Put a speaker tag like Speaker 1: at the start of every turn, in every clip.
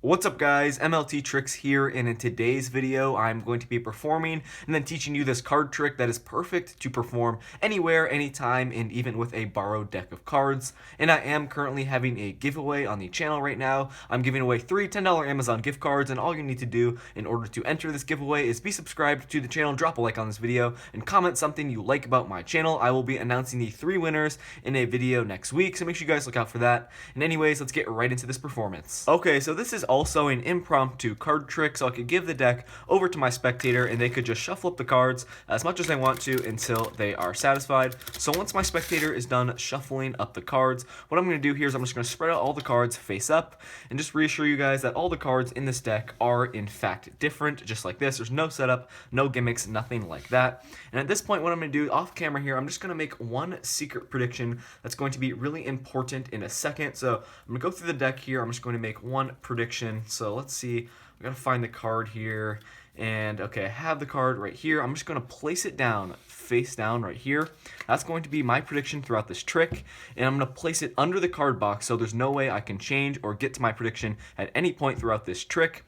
Speaker 1: What's up guys, MLT Tricks here, and in today's video I'm going to be performing and then teaching you this card trick that is perfect to perform anywhere, anytime, and even with a borrowed deck of cards. And I am currently having a giveaway on the channel right now. I'm giving away 3 $10 Amazon gift cards, and all you need to do in order to enter this giveaway is be subscribed to the channel, drop a like on this video, and comment something you like about my channel. I will be announcing the 3 winners in a video next week, so make sure you guys look out for that. And anyways, let's get right into this performance. Okay, so this is also an impromptu card trick, so I could give the deck over to my spectator and they could just shuffle up the cards as much as they want to until they are satisfied. So once my spectator is done shuffling up the cards, what I'm going to do here is I'm just going to spread out all the cards face up and just reassure you guys that all the cards in this deck are in fact different, just like this. There's no setup, no gimmicks, nothing like that. And at this point, what I'm going to do off camera here, I'm just going to make one secret prediction that's going to be really important in a second. So I'm going to go through the deck here. I'm just going to make one prediction. So let's see, I'm gonna find the card here, and okay, I have the card right here. I'm just gonna place it down, face down right here. That's going to be my prediction throughout this trick, and I'm gonna place it under the card box so there's no way I can change or get to my prediction at any point throughout this trick.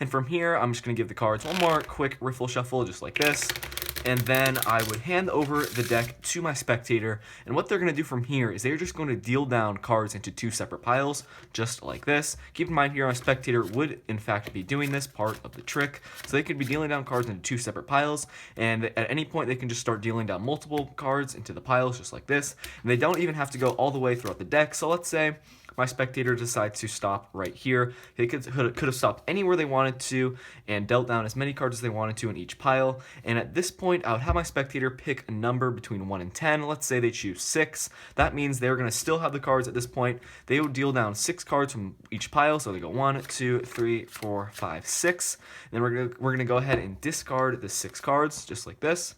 Speaker 1: And from here, I'm just gonna give the cards one more quick riffle shuffle, just like this. And then I would hand over the deck to my spectator, and what they're going to do from here is they're just going to deal down cards into 2 separate piles, just like this. Keep in mind here, my spectator would in fact be doing this part of the trick, so they could be dealing down cards into 2 separate piles, and at any point they can just start dealing down multiple cards into the piles, just like this, and they don't even have to go all the way throughout the deck. So let's say my spectator decides to stop right here. They could have stopped anywhere they wanted to and dealt down as many cards as they wanted to in each pile. And at this point, I would have my spectator pick a number between 1 and 10. Let's say they choose 6. That means they're going to still have the cards at this point. They would deal down 6 cards from each pile. So they go 1, 2, 3, 4, 5, 6. And then we're gonna go ahead and discard the 6 cards, just like this.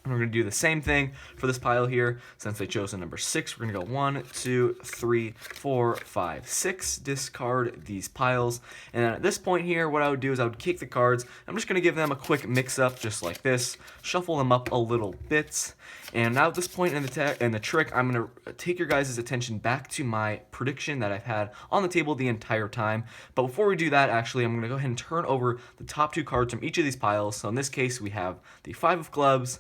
Speaker 1: And we're going to do the same thing for this pile here. Since they chose the number 6, we're going to go 1, 2, 3, 4, 5, 6. Discard these piles. And then at this point here, what I would do is I would kick the cards. I'm just going to give them a quick mix-up, just like this. Shuffle them up a little bit. And now at this point in the trick, I'm going to take your guys' attention back to my prediction that I've had on the table the entire time. But before we do that, actually, I'm going to go ahead and turn over the top 2 cards from each of these piles. So in this case, we have the 5 of clubs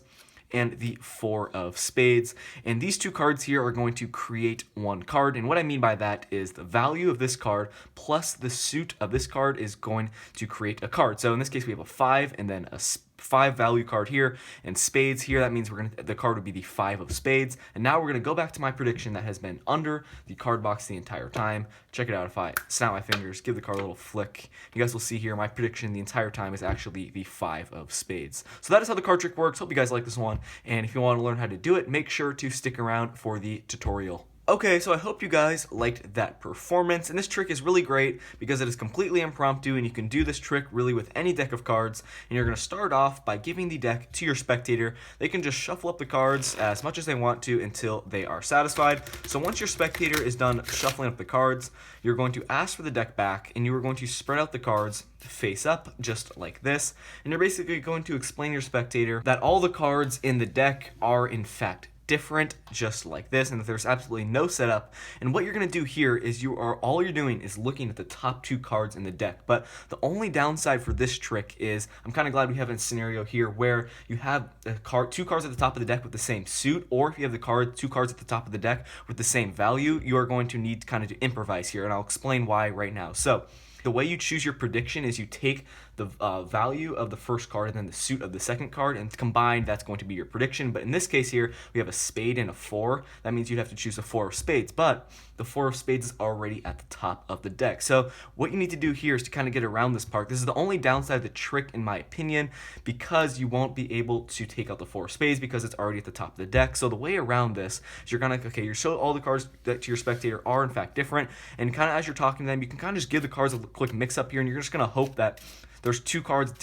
Speaker 1: and the 4 of spades, and these 2 cards here are going to create 1 card. And what I mean by that is the value of this card plus the suit of this card is going to create a card. So in this case we have a 5 and then a 5 value card here and spades here. That means the card would be the 5 of spades. And now we're gonna go back to my prediction that has been under the card box the entire time. Check it out. If I snap my fingers, give the card a little flick, you guys will see here my prediction the entire time is actually the 5 of spades. So that is how the card trick works. Hope you guys like this one, and if you want to learn how to do it, make sure to stick around for the tutorial. Okay, so I hope you guys liked that performance, and this trick is really great because it is completely impromptu, and you can do this trick really with any deck of cards. And you're going to start off by giving the deck to your spectator. They can just shuffle up the cards as much as they want to until they are satisfied. So once your spectator is done shuffling up the cards, you're going to ask for the deck back, and you are going to spread out the cards face up, just like this. And you're basically going to explain to your spectator that all the cards in the deck are in fact different, just like this, and that there's absolutely no setup. And what you're going to do here is all you're doing is looking at the top 2 cards in the deck. But the only downside for this trick is I'm kind of glad we have a scenario here where you have 2 cards at the top of the deck with the same suit, or if you have the 2 cards at the top of the deck with the same value, you are going to need kind of to improvise here, and I'll explain why right now. So the way you choose your prediction is you take the value of the first card and then the suit of the second card, and combined that's going to be your prediction. But in this case here, we have a spade and a 4. That means you'd have to choose a 4 of spades, but the 4 of spades is already at the top of the deck. So what you need to do here is to kind of get around this part. This is the only downside of the trick in my opinion, because you won't be able to take out the 4 of spades because it's already at the top of the deck. So the way around this is you're gonna, okay, you show all the cards that to your spectator are in fact different, and kind of as you're talking to them, you can kind of just give the cards a quick mix up here, and you're just gonna hope that there's 2 cards with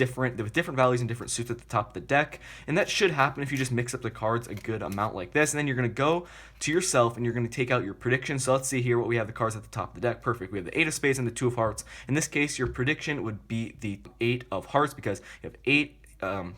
Speaker 1: different values and different suits at the top of the deck, and that should happen if you just mix up the cards a good amount like this. And then you're going to go to yourself and you're going to take out your prediction. So let's see here what we have the cards at the top of the deck. Perfect. We have the 8 of spades and the 2 of hearts. In this case, your prediction would be the 8 of hearts because you have 8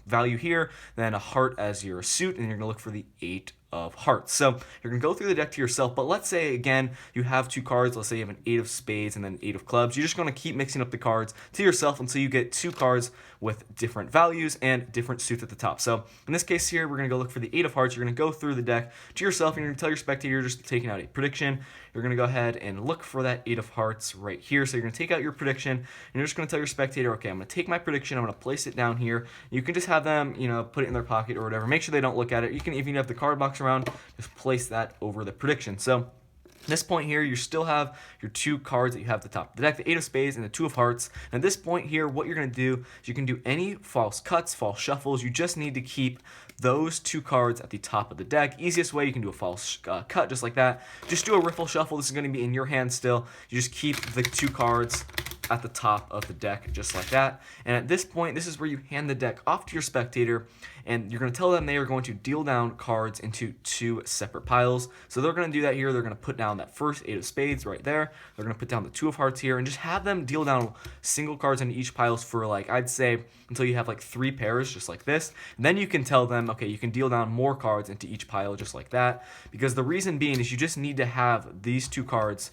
Speaker 1: value here, then a heart as your suit, and you're going to look for the 8 of hearts. So you're going to go through the deck to yourself, but let's say, again, you have 2 cards. Let's say you have an 8 of spades and then 8 of clubs. You're just going to keep mixing up the cards to yourself until you get 2 cards with different values and different suits at the top. So in this case here, we're going to go look for the 8 of hearts. You're going to go through the deck to yourself, and you're going to tell your spectator you're just taking out a prediction. You're going to go ahead and look for that 8 of hearts right here. So you're going to take out your prediction, and you're just going to tell your spectator, okay, I'm going to take my prediction, I'm going to place it down here. You can just have them, put it in their pocket or whatever. Make sure they don't look at it. You can, if you have the card box around, just place that over the prediction. So at this point here, you still have your 2 cards that you have at the top of the deck, the 8 of spades and the 2 of hearts. And at this point here, what you're going to do is you can do any false cuts, false shuffles. You just need to keep those 2 cards at the top of the deck. Easiest way, you can do a false cut just like that. Just do a riffle shuffle. This is going to be in your hand still. You just keep the 2 cards at the top of the deck just like that. And at this point, this is where you hand the deck off to your spectator, and you're going to tell them they are going to deal down cards into 2 separate piles. So they're going to do that here. They're going to put down that first 8 of spades right there. They're going to put down the 2 of hearts here, and just have them deal down single cards into each pile for, like, I'd say until you have like 3 pairs just like this. And then you can tell them, okay, you can deal down more cards into each pile just like that, because the reason being is you just need to have these 2 cards,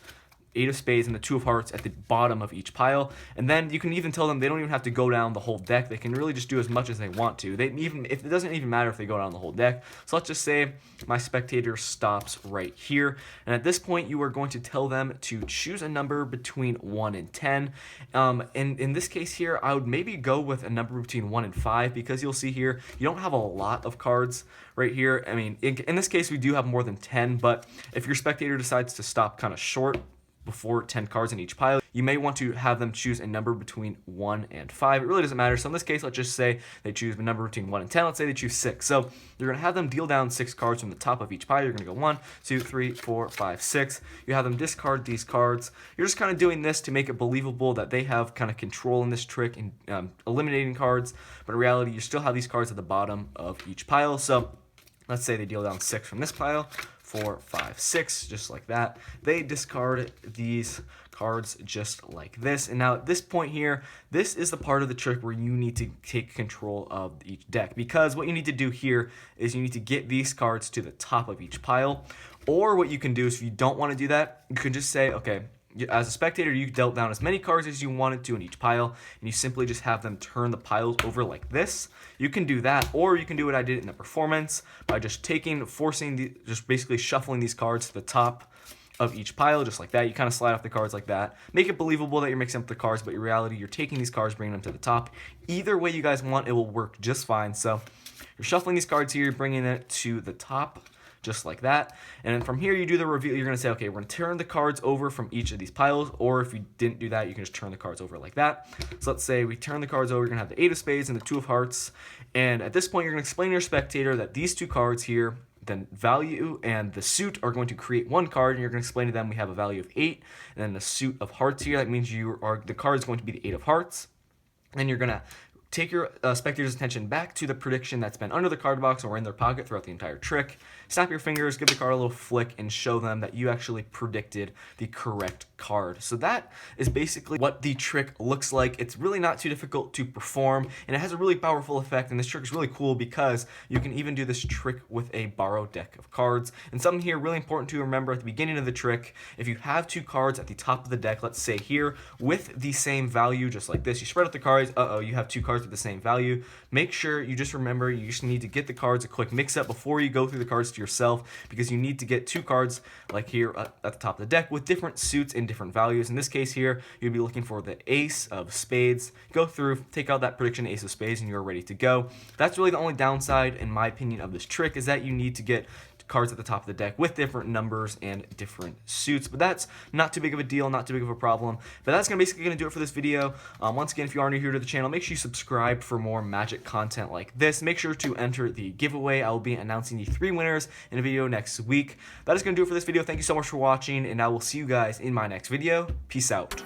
Speaker 1: 8 of spades and the 2 of hearts, at the bottom of each pile. And then you can even tell them they don't even have to go down the whole deck. They can really just do as much as they want to. If it doesn't even matter if they go down the whole deck. So let's just say my spectator stops right here. And at this point, you are going to tell them to choose a number between 1 and 10. And in this case here, I would maybe go with a number between 1 and 5, because you'll see here, you don't have a lot of cards right here. I mean, in this case, we do have more than 10, but if your spectator decides to stop kind of short before 10 cards in each pile, you may want to have them choose a number between 1 and 5. It really doesn't matter. So in this case, let's just say they choose a number between 1 and 10. Let's say they choose 6. So you're going to have them deal down 6 cards from the top of each pile. You're going to go 1, 2, 3, 4, 5, 6. You have them discard these cards. You're just kind of doing this to make it believable that they have kind of control in this trick and eliminating cards. But in reality, you still have these cards at the bottom of each pile. So let's say they deal down 6 from this pile. 4, 5, 6, just like that. They discard these cards just like this. And now at this point here, this is the part of the trick where you need to take control of each deck, because what you need to do here is you need to get these cards to the top of each pile. Or what you can do is, if you don't want to do that, you can just say, okay, as a spectator, you dealt down as many cards as you wanted to in each pile, and you simply just have them turn the piles over like this. You can do that, or you can do what I did in the performance by just just basically shuffling these cards to the top of each pile, just like that. You kind of slide off the cards like that. Make it believable that you're mixing up the cards, but in reality, you're taking these cards, bringing them to the top. Either way you guys want, it will work just fine. So you're shuffling these cards here, bringing it to the top, just like that. And then from here, you do the reveal. You're going to say, okay, we're going to turn the cards over from each of these piles. Or if you didn't do that, you can just turn the cards over like that. So let's say we turn the cards over. You're going to have the 8 of spades and the 2 of hearts. And at this point, you're going to explain to your spectator that these 2 cards here, the value and the suit, are going to create 1 card. And you're going to explain to them we have a value of 8. And then the suit of hearts here, that means the card is going to be the 8 of hearts. And you're going to take your spectator's attention back to the prediction that's been under the card box or in their pocket throughout the entire trick. Snap your fingers, give the card a little flick, and show them that you actually predicted the correct card. So that is basically what the trick looks like. It's really not too difficult to perform, and it has a really powerful effect, and this trick is really cool because you can even do this trick with a borrowed deck of cards. And something here really important to remember at the beginning of the trick, if you have 2 cards at the top of the deck, let's say here, with the same value, just like this, you spread out the cards, you have 2 cards with the same value. Make sure you just remember you just need to get the cards a quick mix up before you go through the cards to yourself, because you need to get 2 cards like here at the top of the deck with different suits and different values. In this case here, you'd be looking for the ace of spades. Go through, take out that prediction ace of spades, and you're ready to go. That's really the only downside, in my opinion, of this trick, is that you need to get cards at the top of the deck with different numbers and different suits. But that's not too big of a deal, not too big of a problem. But that's basically going to do it for this video. Once again, if you are new here to the channel, make sure you subscribe for more Magic content like this. Make sure to enter the giveaway. I will be announcing the 3 winners in a video next week. That is going to do it for this video. Thank you so much for watching, and I will see you guys in my next video. Peace out.